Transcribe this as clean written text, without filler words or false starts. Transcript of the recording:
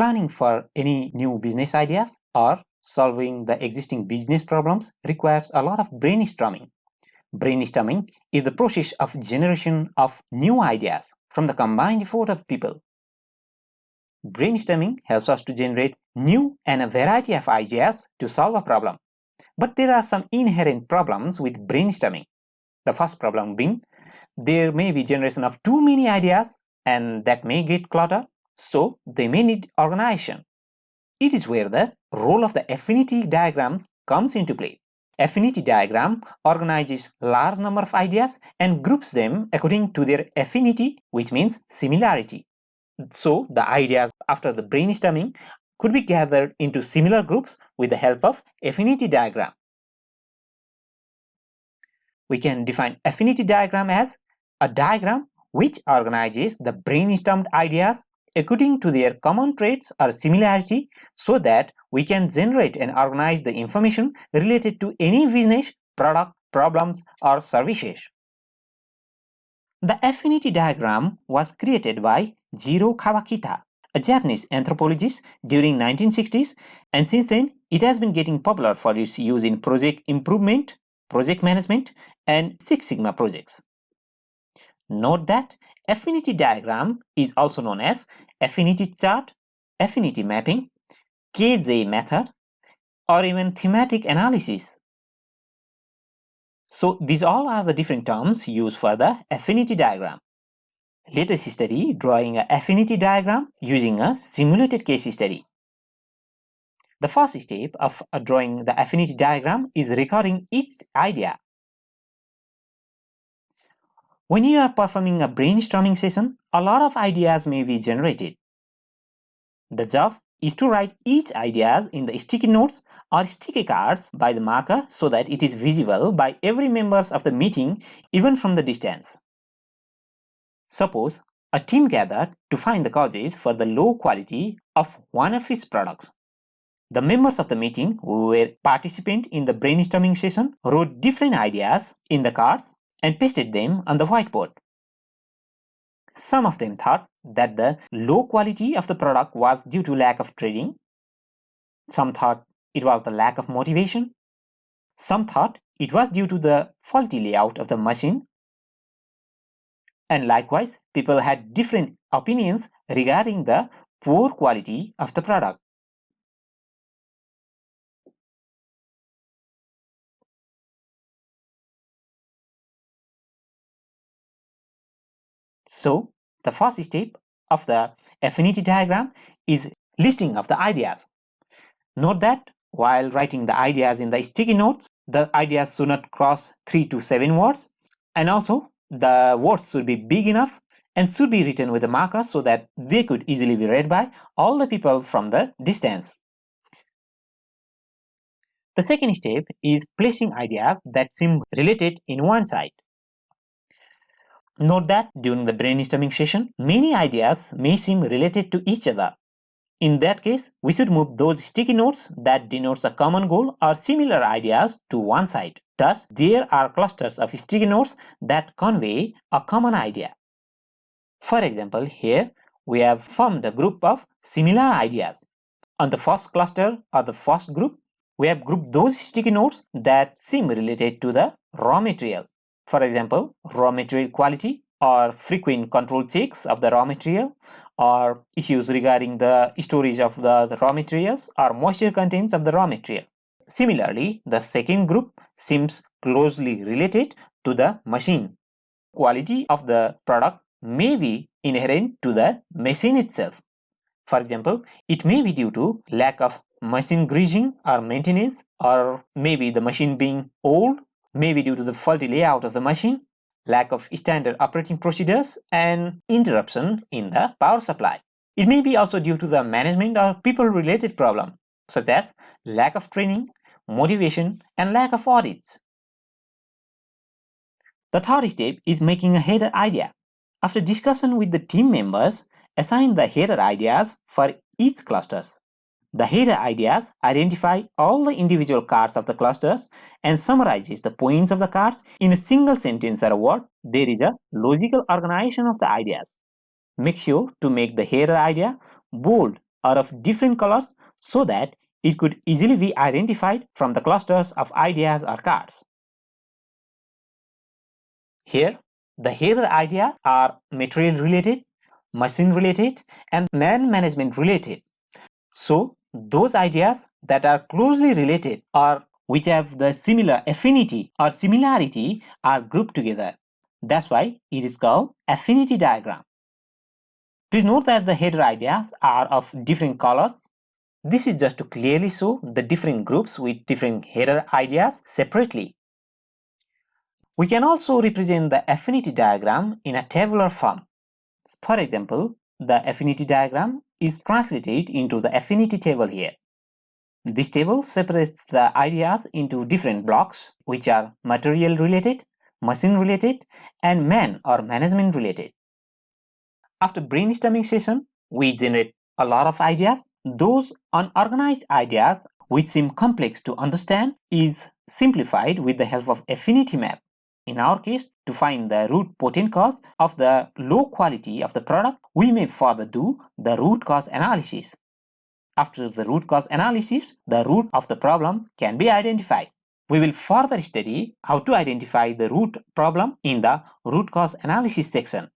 planning for any new business ideas or solving the existing business problems requires a lot of brainstorming. Brainstorming is the process of generation of new ideas from the combined effort of people. Brainstorming helps us to generate new and a variety of ideas to solve a problem. But there are some inherent problems with brainstorming. The first problem being there may be generation of too many ideas and that may get cluttered, so they may need organization. It is where the role of the affinity diagram comes into play. Affinity diagram organizes large number of ideas and groups them according to their affinity, which means similarity. So the ideas after the brainstorming could be gathered into similar groups with the help of affinity diagram. We can define affinity diagram as a diagram which organizes the brainstormed ideas according to their common traits or similarity so that we can generate and organize the information related to any business, product, problems, or services. The affinity diagram was created by Jiro Kawakita, a Japanese anthropologist during 1960s, and since then it has been getting popular for its use in project improvement, project management, and Six Sigma projects. Note that affinity diagram is also known as affinity chart, affinity mapping, KJ method, or even thematic analysis. So these all are the different terms used for the affinity diagram. Let us study drawing an affinity diagram using a simulated case study. The first step of drawing the affinity diagram is recording each idea. When you are performing a brainstorming session, a lot of ideas may be generated. The job is to write each idea in the sticky notes or sticky cards by the marker so that it is visible by every members of the meeting even from the distance. Suppose a team gathered to find the causes for the low quality of one of its products. The members of the meeting who were participant in the brainstorming session wrote different ideas in the cards and pasted them on the whiteboard. Some of them thought that the low quality of the product was due to lack of trading. Some thought it was the lack of motivation. Some thought it was due to the faulty layout of the machine. And likewise, people had different opinions regarding the poor quality of the product. So, the first step of the affinity diagram is listing of the ideas. Note that while writing the ideas in the sticky notes, the ideas should not cross 3 to 7 words, and also the words should be big enough and should be written with a marker so that they could easily be read by all the people from the distance. The second step is placing ideas that seem related in one side. Note that during the brainstorming session, many ideas may seem related to each other. In that case, we should move those sticky notes that denotes a common goal or similar ideas to one side. Thus, there are clusters of sticky notes that convey a common idea. For example, here we have formed a group of similar ideas. On the first cluster or the first group, we have grouped those sticky notes that seem related to the raw material. For example, raw material quality or frequent control checks of the raw material or issues regarding the storage of the raw materials or moisture contents of the raw material. Similarly, the second group seems closely related to the machine. Quality of the product may be inherent to the machine itself. For example, it may be due to lack of machine greasing or maintenance, or maybe the machine being old, maybe due to the faulty layout of the machine, lack of standard operating procedures, and interruption in the power supply. It may be also due to the management or people-related problem, such as lack of training, motivation, and lack of audits. The third step is making a header idea. After discussion with the team members, assign the header ideas for each clusters. The header ideas identify all the individual cards of the clusters and summarizes the points of the cards in a single sentence or a word. There is a logical organization of the ideas. Make sure to make the header idea bold are of different colors so that it could easily be identified from the clusters of ideas or cards. Here, the header ideas are material related, machine related, and man management related. So, those ideas that are closely related or which have the similar affinity or similarity are grouped together. That's why it is called affinity diagram. Please note that the header ideas are of different colors. This is just to clearly show the different groups with different header ideas separately. We can also represent the affinity diagram in a tabular form. For example, the affinity diagram is translated into the affinity table here. This table separates the ideas into different blocks, which are material related, machine related, and man or management related. After brainstorming session, we generate a lot of ideas. Those unorganized ideas which seem complex to understand is simplified with the help of affinity map. In our case, to find the root potent cause of the low quality of the product, we may further do the root cause analysis. After the root cause analysis, the root of the problem can be identified. We will further study how to identify the root problem in the root cause analysis section.